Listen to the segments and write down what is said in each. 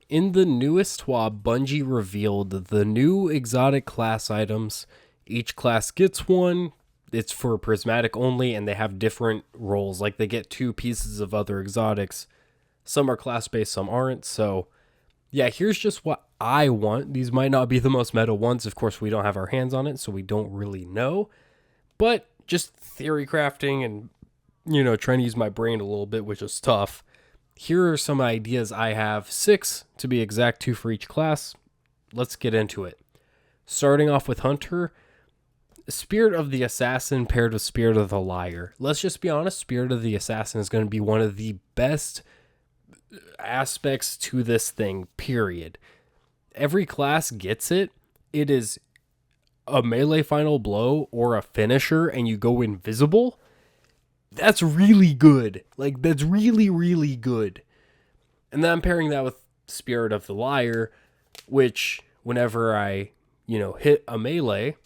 In the newest TWAB, Bungie revealed the new exotic class items. Each class gets one. It's for Prismatic only, and they have different roles. Like, they get two pieces of other exotics. Some are class-based, some aren't. So, yeah, here's just what I want. These might not be the most meta ones. Of course, we don't have our hands on it, so we don't really know. But just theory crafting and, trying to use my brain a little bit, which is tough. Here are some ideas I have. 6 to be exact, 2 for each class. Let's get into it. Starting off with Hunter, Spirit of the Assassin paired with Spirit of the Liar. Let's just be honest, Spirit of the Assassin is going to be one of the best aspects to this thing, period. Every class gets it. It is a melee final blow or a finisher and you go invisible. That's really good. Like, that's really, really good. And then I'm pairing that with Spirit of the Liar, which whenever I, hit a melee,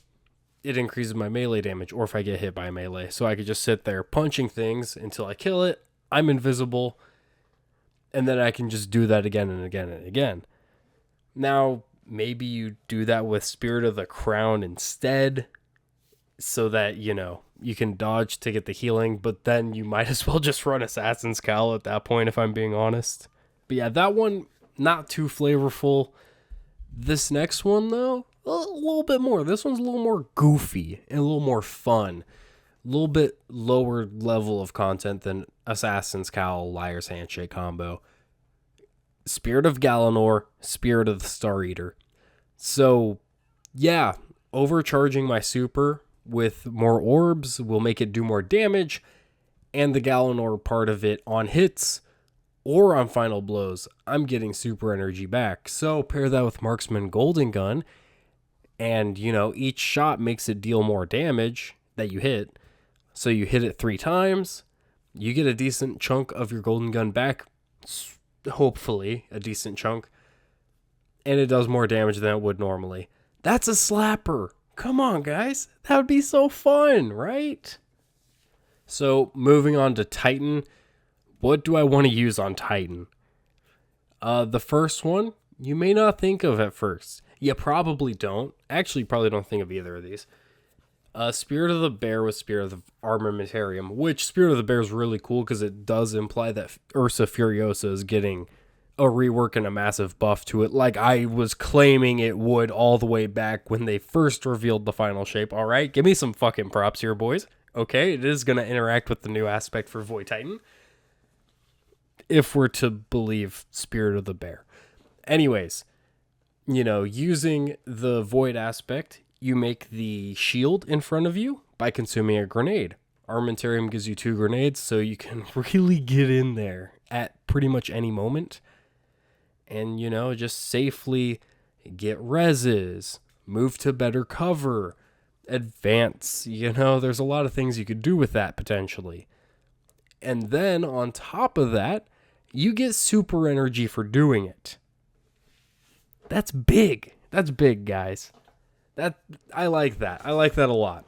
it increases my melee damage, or if I get hit by a melee. So I could just sit there punching things until I kill it. I'm invisible. And then I can just do that again and again and again. Now, maybe you do that with Spirit of the Crown instead, so that, you can dodge to get the healing, but then you might as well just run Assassin's Cowl at that point, if I'm being honest. But yeah, that one, not too flavorful. This next one, though, a little bit more. This one's a little more goofy and a little more fun. A little bit lower level of content than Assassin's Cowl, Liar's Handshake combo. Spirit of Galanor, Spirit of the Star Eater. So, yeah, overcharging my super with more orbs will make it do more damage, and the Galanor part of it on hits or on final blows, I'm getting super energy back. So pair that with Marksman Golden Gun, and each shot makes it deal more damage that you hit. So you hit it 3 times, you get a decent chunk of your Golden Gun back, hopefully a decent chunk, and it does more damage than it would normally. That's a slapper. Come on, guys. That would be so fun, right? So, moving on to Titan. What do I want to use on Titan? The first one, you may not think of at first. You probably don't. Actually, probably don't think of either of these. Spirit of the Bear with Spirit of the Armamentarium, which Spirit of the Bear is really cool because it does imply that Ursa Furiosa is getting a rework and a massive buff to it, like I was claiming it would all the way back when they first revealed the final shape. All right, give me some fucking props here, boys. Okay, it is going to interact with the new aspect for Void Titan, if we're to believe Spirit of the Bear. Anyways, using the Void aspect, you make the shield in front of you by consuming a grenade. Armamentarium gives you 2 grenades, so you can really get in there at pretty much any moment. And, just safely get reses, move to better cover, advance. There's a lot of things you could do with that potentially. And then on top of that, you get super energy for doing it. That's big. That's big, guys. I like that. I like that a lot.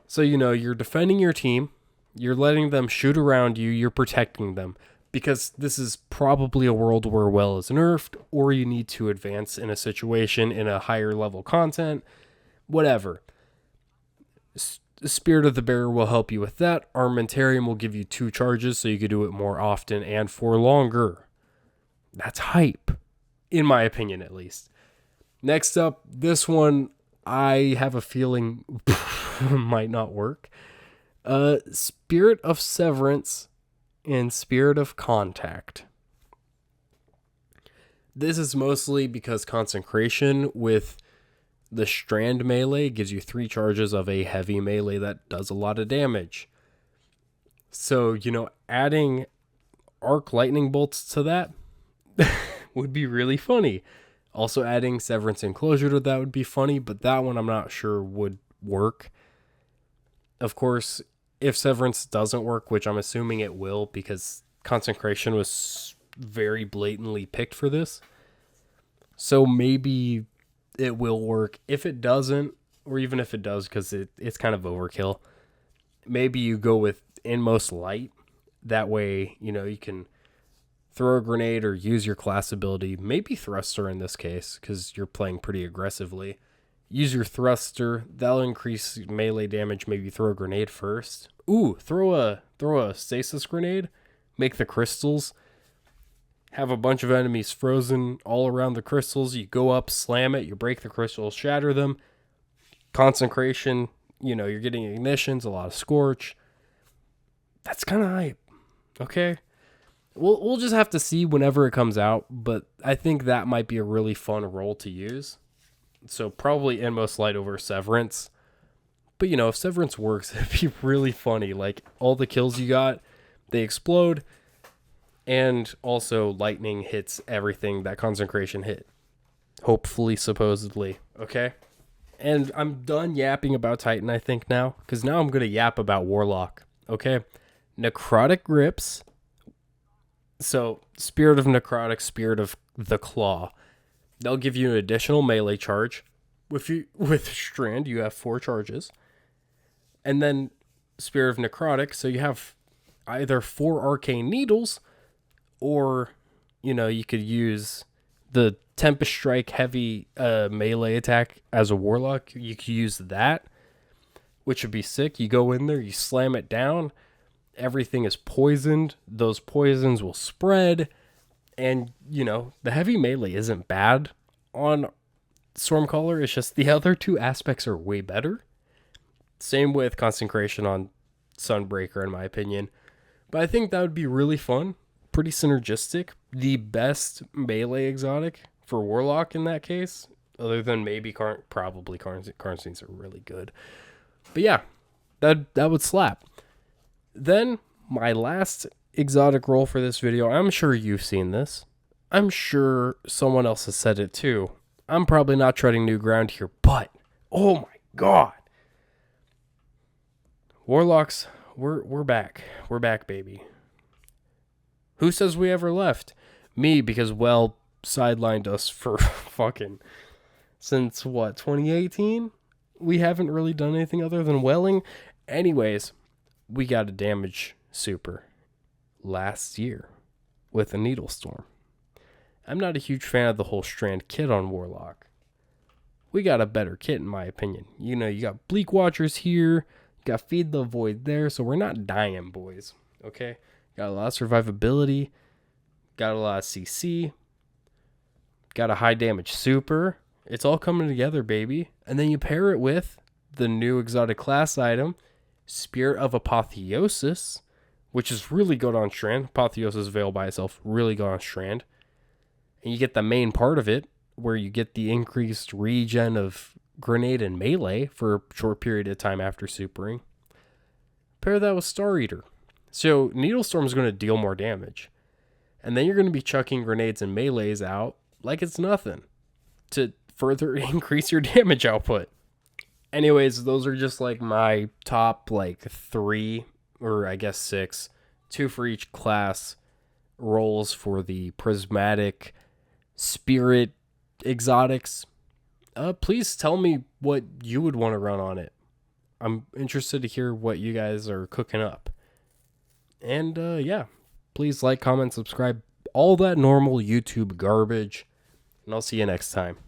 So, you're defending your team. You're letting them shoot around you. You're protecting them. Because this is probably a world where well is nerfed, or you need to advance in a situation in a higher level content, whatever. Spirit of the Bearer will help you with that. Armamentarium will give you 2 charges, so you can do it more often and for longer. That's hype, in my opinion at least. Next up, this one I have a feeling might not work. Spirit of Severance and Spirit of Contact. This is mostly because Consecration with the Strand melee gives you 3 charges of a heavy melee that does a lot of damage. So, adding Arc Lightning Bolts to that would be really funny. Also adding Severance Enclosure to that would be funny, but that one I'm not sure would work. Of course, if Severance doesn't work, which I'm assuming it will because Consecration was very blatantly picked for this, so maybe it will work. If it doesn't, or even if it does because it's kind of overkill, maybe you go with Inmost Light. That way, you can throw a grenade or use your class ability, maybe thruster in this case, because you're playing pretty aggressively. Use your thruster, that'll increase melee damage, maybe throw a grenade first. Ooh, throw a stasis grenade, make the crystals, have a bunch of enemies frozen all around the crystals. You go up, slam it, you break the crystals, shatter them. Consecration, you're getting ignitions, a lot of scorch. That's kind of hype. Okay. We'll just have to see whenever it comes out, but I think that might be a really fun role to use. So probably Inmost Light over Severance. But if Severance works, it'd be really funny. Like all the kills you got, they explode, and also lightning hits everything that Consecration hit. Hopefully, supposedly. Okay? And I'm done yapping about Titan, I think, now. Because now I'm going to yap about Warlock. Okay? Necrotic Grips. So, Spirit of Necrotic, Spirit of the Claw. They'll give you an additional melee charge. With Strand, you have 4 charges. And then Spirit of Necrotic, so you have either 4 Arcane Needles, or, you could use the Tempest Strike heavy melee attack as a Warlock. You could use that, which would be sick. You go in there, you slam it down. Everything is poisoned. Those poisons will spread. And, the heavy melee isn't bad on Stormcaller. It's just the other 2 aspects are way better. Same with Consecration on Sunbreaker, in my opinion. But I think that would be really fun. Pretty synergistic. The best melee exotic for Warlock in that case. Other than maybe probably Karnsteins are really good. But yeah, that would slap. Then, my last exotic role for this video, I'm sure you've seen this. I'm sure someone else has said it too. I'm probably not treading new ground here, but, oh my god. Warlocks, we're back. We're back, baby. Who says we ever left? Me, because, sidelined us for fucking, since what, 2018? We haven't really done anything other than welling. Anyways, we got a damage super last year with a Needle Storm. I'm not a huge fan of the whole Strand kit on Warlock. We got a better kit in my opinion. You got Bleak Watchers here, got Feed the Void there, so we're not dying, boys. Okay? Got a lot of survivability, got a lot of CC, got a high damage super. It's all coming together, baby. And then you pair it with the new exotic class item, Spirit of Apotheosis, which is really good on Strand. Apotheosis Veil by itself, really good on Strand. And you get the main part of it, where you get the increased regen of grenade and melee for a short period of time after supering. Pair that with Star Eater. So Needle Storm is going to deal more damage. And then you're going to be chucking grenades and melees out like it's nothing to further increase your damage output. Anyways, those are just like my top 3, or I guess 6, 2 for each class roles for the Prismatic Spirit exotics. Please tell me what you would want to run on it. I'm interested to hear what you guys are cooking up. And yeah, please like, comment, subscribe, all that normal YouTube garbage. And I'll see you next time.